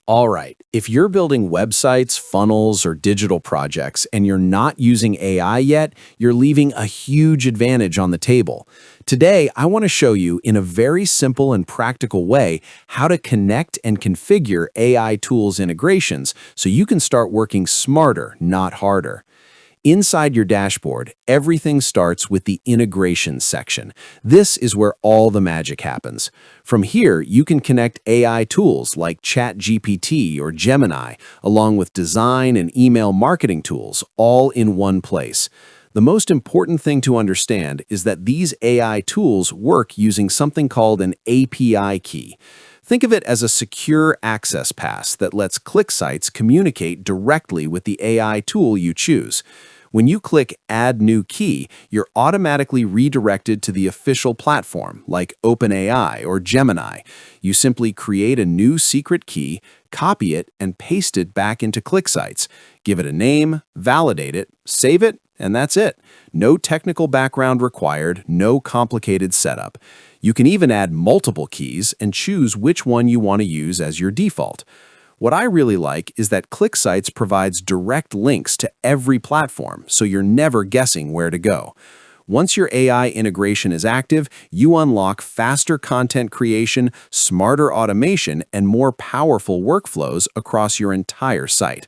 All right, if you're building websites, funnels, or digital projects and you're not using AI yet, you're leaving a huge advantage on the table. Today, I want to show you in a very simple and practical way how to connect and configure AI tools integrations so you can start working smarter, not harder. Inside your dashboard, everything starts with the integrations section. This is where all the magic happens. From here, you can connect AI tools like ChatGPT or Gemini, along with design and email marketing tools, all in one place. The most important thing to understand is that these AI tools work using something called an API key. Think of it as a secure access pass that lets ClickSites communicate directly with the AI tool you choose. When you click Add New Key, you're automatically redirected to the official platform, like OpenAI or Gemini. You simply create a new secret key, copy it, and paste it back into ClickSites. Give it a name, validate it, save it, and that's it. No technical background required, no complicated setup. You can even add multiple keys and choose which one you want to use as your default. What I really like is that ClickSites provides direct links to every platform, so you're never guessing where to go. Once your AI integration is active, you unlock faster content creation, smarter automation, and more powerful workflows across your entire site.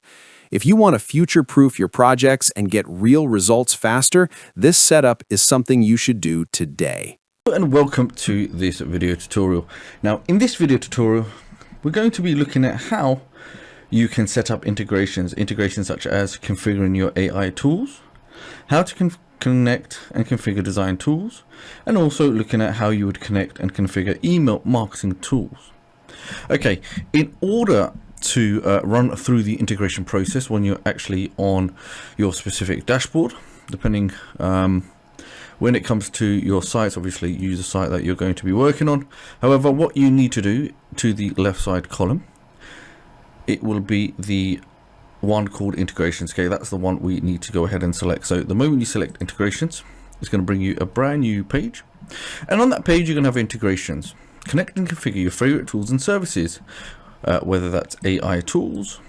If you want to future-proof your projects and get real results faster, this setup is something you should do today. And welcome to this video tutorial. Now, in this video tutorial, we're going to be looking at how you can set up integrations such as configuring your AI tools, how to connect and configure design tools, and also looking at how you would connect and configure email marketing tools. Okay, in order to run through the integration process when you're actually on your specific dashboard, depending when it comes to your sites, obviously use the site that you're going to be working on. However, what you need to do to the left side column, it will be the one called integrations. Okay, that's the one we need to go ahead and select. So the moment you select integrations, it's going to bring you a brand new page. And on that page, you're going to have integrations. Connect and configure your favorite tools and services, whether that's AI tools,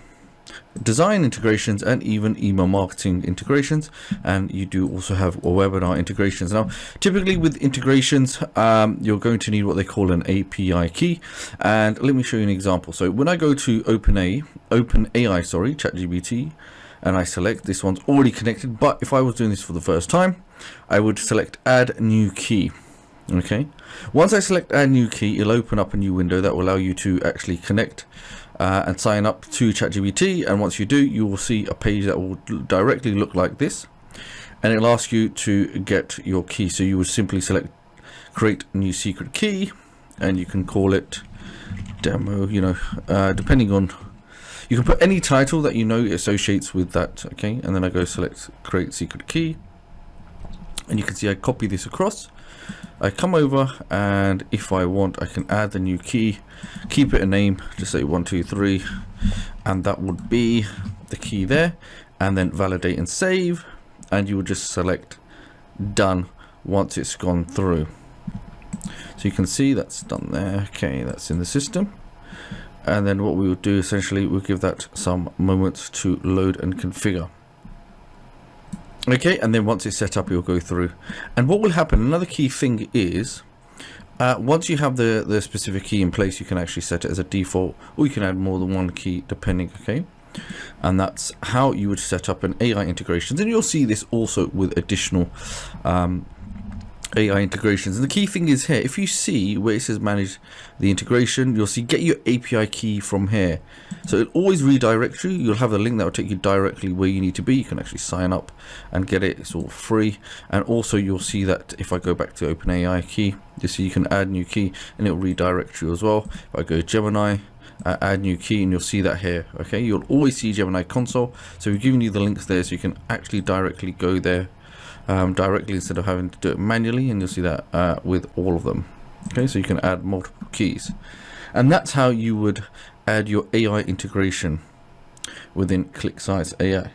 design integrations, and even email marketing integrations. And you do also have webinar integrations. Now, typically with integrations, you're going to need what they call an API key. And let me show you an example. So when I go to OpenAI, ChatGPT, and I select, this one's already connected, but if I was doing this for the first time, I would select Add New Key. Okay, once I select Add New Key, it'll open up a new window that will allow you to actually connect and sign up to ChatGPT. And once you do, you will see a page that will directly look like this, and it'll ask you to get your key. So you would simply select create new secret key, and you can call it demo, depending on, you can put any title that you know associates with that. Okay, and then I go select create secret key, and you can see I copy this across. I come over, and if I want, I can add the new key, keep it a name, just say 123, and that would be the key there, and then validate and save, and you will just select done once it's gone through. So you can see that's done there. Okay, that's in the system. And then what we will do essentially, we'll give that some moments to load and configure. Okay, and then once it's set up, you'll go through. And what will happen, another key thing is, once you have the specific key in place, you can actually set it as a default, or you can add more than one key depending, okay? And that's how you would set up an AI integrations. And you'll see this also with additional AI integrations. And the key thing is here, if you see where it says manage the integration, you'll see get your API key from here. So it always redirects you. You'll have a link that will take you directly where you need to be. You can actually sign up and get it. It's all free. And also you'll see that if I go back to OpenAI key, you see you can add new key, and it will redirect you as well. If I go Gemini, add new key, and you'll see that here. Okay, you'll always see Gemini console. So we're giving you the links there, so you can actually directly go there directly instead of having to do it manually, and you'll see that with all of them. Okay, so you can add multiple keys, and that's how you would add your AI integration within ClickSites AI.